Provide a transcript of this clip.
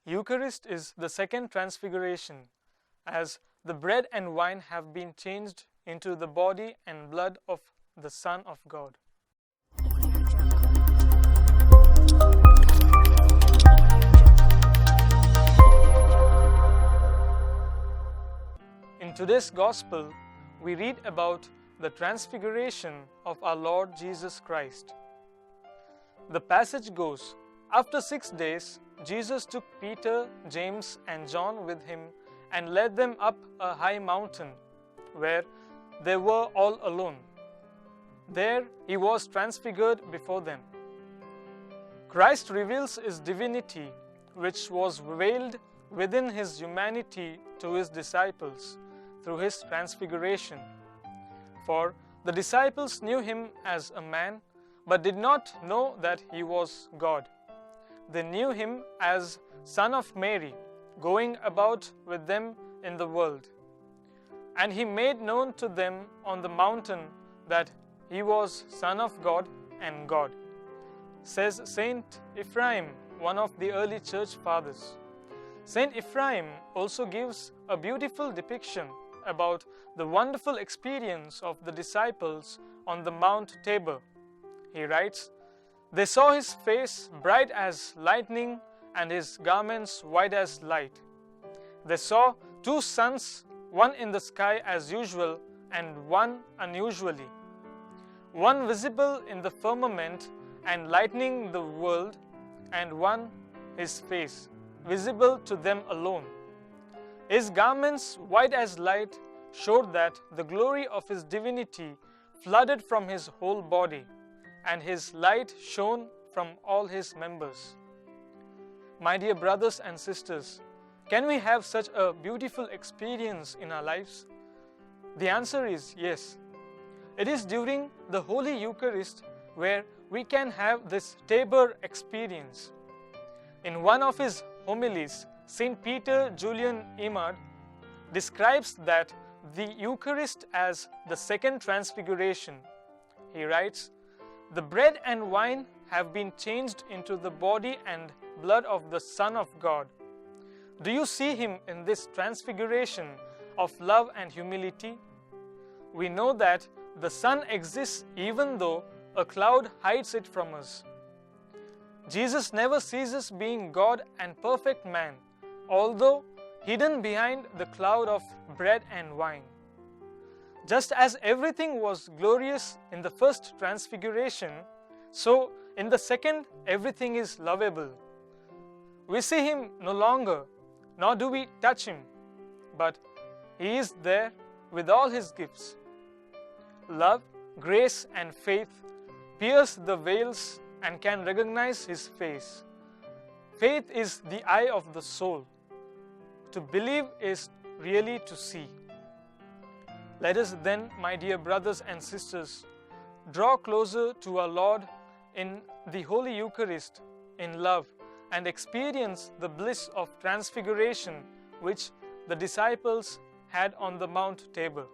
Eucharist is the second transfiguration, as the bread and wine have been changed into the body and blood of the Son of God. In today's Gospel, we read about the Transfiguration of our Lord Jesus Christ. The passage goes, "After 6 days, Jesus took Peter, James, and John with him and led them up a high mountain, where they were all alone. There he was transfigured before them." Christ reveals his divinity, which was veiled within his humanity, to his disciples through his transfiguration. For the disciples knew him as a man, but did not know that he was God. They knew him as Son of Mary, going about with them in the world. And he made known to them on the mountain that he was Son of God and God, says St Ephraim, one of the early church fathers. St Ephraim also gives a beautiful depiction about the wonderful experience of the disciples on the Mount Tabor. He writes, "They saw his face bright as lightning and his garments white as light. They saw 2 suns, one in the sky as usual and one unusually, one visible in the firmament and lightening the world, and one, his face, visible to them alone. His garments, white as light, showed that the glory of his divinity flooded from his whole body, and his light shone from all his members." My dear brothers and sisters, can we have such a beautiful experience in our lives? The answer is yes. It is during the Holy Eucharist where we can have this Tabor experience. In one of his homilies, St. Peter Julian Ehrmar describes that the Eucharist as the second transfiguration. He writes, "The bread and wine have been changed into the body and blood of the Son of God." Do you see him in this transfiguration of love and humility? We know that the Son exists even though a cloud hides it from us. Jesus never ceases being God and perfect man, although hidden behind the cloud of bread and wine. Just as everything was glorious in the first transfiguration, so in the second everything is lovable. We see him no longer, nor do we touch him, but he is there with all his gifts. Love, grace, and faith pierce the veils and can recognize his face. Faith is the eye of the soul. To believe is really to see. Let us then, my dear brothers and sisters, draw closer to our Lord in the Holy Eucharist in love and experience the bliss of transfiguration which the disciples had on the Mount Tabor.